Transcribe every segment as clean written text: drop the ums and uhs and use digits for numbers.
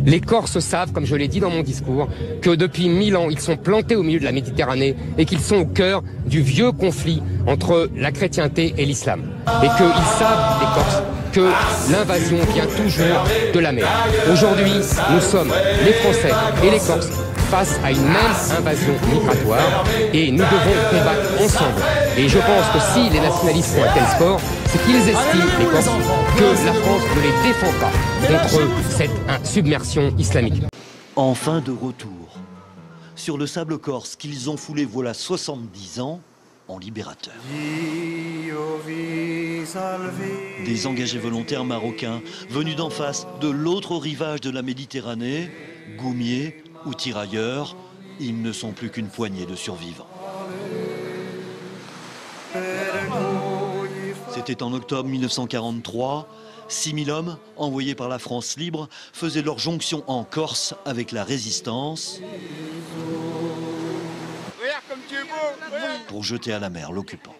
Les Corses savent, comme je l'ai dit dans mon discours, que depuis 1000 ans, ils sont plantés au milieu de la Méditerranée et qu'ils sont au cœur du vieux conflit entre la chrétienté et l'islam. Et qu'ils savent, les Corses, que l'invasion vient toujours de la mer. Aujourd'hui, nous sommes, les Français et les Corses, face à une même invasion migratoire et nous devons combattre ensemble. Et je pense que si les nationalistes font un tel sport, c'est qu'ils estiment, les Corses, que la France ne les défend pas contre cette submersion islamique. Enfin de retour sur le sable corse qu'ils ont foulé voilà 70 ans en libérateurs. Des engagés volontaires marocains venus d'en face, de l'autre rivage de la Méditerranée, goumiers ou tirailleurs, ils ne sont plus qu'une poignée de survivants. C'était en octobre 1943. 6000 hommes, envoyés par la France libre, faisaient leur jonction en Corse avec la résistance pour jeter à la mer l'occupant.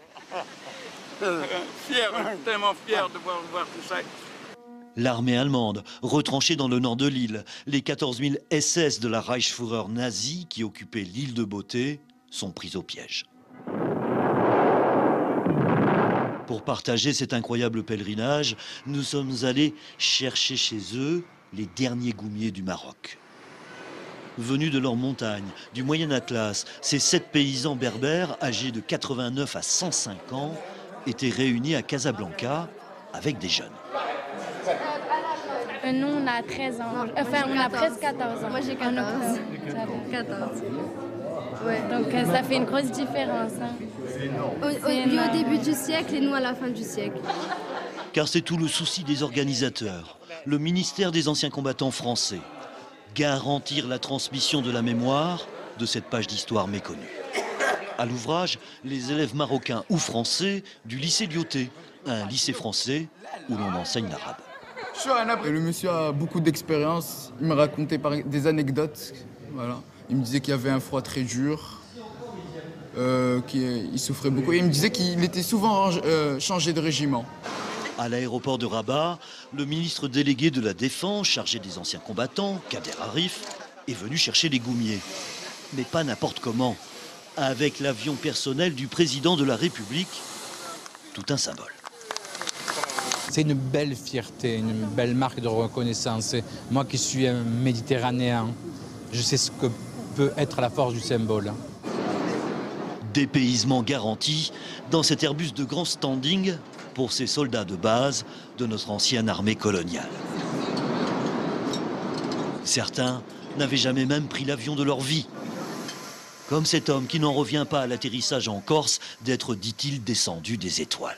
Fier, tellement fier de voir tout ça. L'armée allemande, retranchée dans le nord de l'île, les 14 000 SS de la Reichsführer nazie qui occupaient l'île de Beauté, sont pris au piège. Pour partager cet incroyable pèlerinage, nous sommes allés chercher chez eux les derniers goumiers du Maroc. Venus de leurs montagnes, du Moyen Atlas, ces 7 paysans berbères, âgés de 89 à 105 ans, étaient réunis à Casablanca avec des jeunes. Nous, on a 13 ans. Enfin, on a presque 14 ans. Moi, j'ai 14. 14. Ouais. Donc, ça fait une grosse différence. Hein. Lui au début du siècle et nous à la fin du siècle. Car c'est tout le souci des organisateurs, le ministère des anciens combattants français. Garantir la transmission de la mémoire de cette page d'histoire méconnue. À l'ouvrage, les élèves marocains ou français du lycée Lyoté, un lycée français où l'on enseigne l'arabe. Le monsieur a beaucoup d'expérience, il me racontait des anecdotes. Voilà. Il me disait qu'il y avait un froid très dur, qu'il souffrait beaucoup. Et il me disait qu'il était souvent changé de régiment. À l'aéroport de Rabat, le ministre délégué de la Défense, chargé des anciens combattants, Kader Arif, est venu chercher les goumiers. Mais pas n'importe comment, avec l'avion personnel du président de la République, tout un symbole. C'est une belle fierté, une belle marque de reconnaissance. Et moi qui suis un Méditerranéen, je sais ce que peut être la force du symbole. Dépaysement garanti dans cet Airbus de grand standing pour ces soldats de base de notre ancienne armée coloniale. Certains n'avaient jamais même pris l'avion de leur vie. Comme cet homme qui n'en revient pas à l'atterrissage en Corse d'être, dit-il, descendu des étoiles.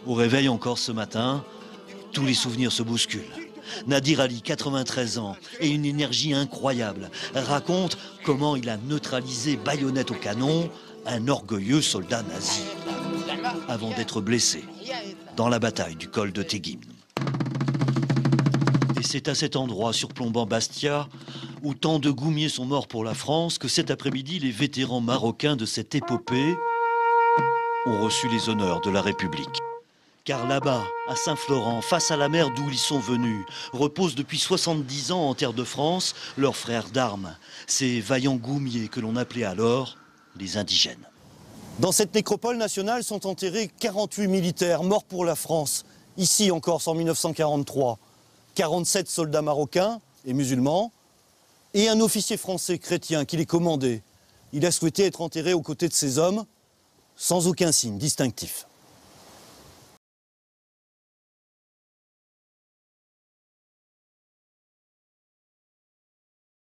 Au réveil en Corse ce matin, tous les souvenirs se bousculent. Nadir Ali, 93 ans, et une énergie incroyable, raconte comment il a neutralisé baïonnette au canon un orgueilleux soldat nazi, avant d'être blessé dans la bataille du col de Teguim. Et c'est à cet endroit surplombant Bastia, où tant de goumiers sont morts pour la France, que cet après-midi, les vétérans marocains de cette épopée ont reçu les honneurs de la République. Car là-bas, à Saint-Florent, face à la mer d'où ils sont venus, reposent depuis 70 ans en terre de France leurs frères d'armes, ces vaillants goumiers que l'on appelait alors les indigènes. Dans cette nécropole nationale sont enterrés 48 militaires morts pour la France, ici en Corse en 1943. 47 soldats marocains et musulmans, et un officier français chrétien qui les commandait. Il a souhaité être enterré aux côtés de ces hommes, sans aucun signe distinctif.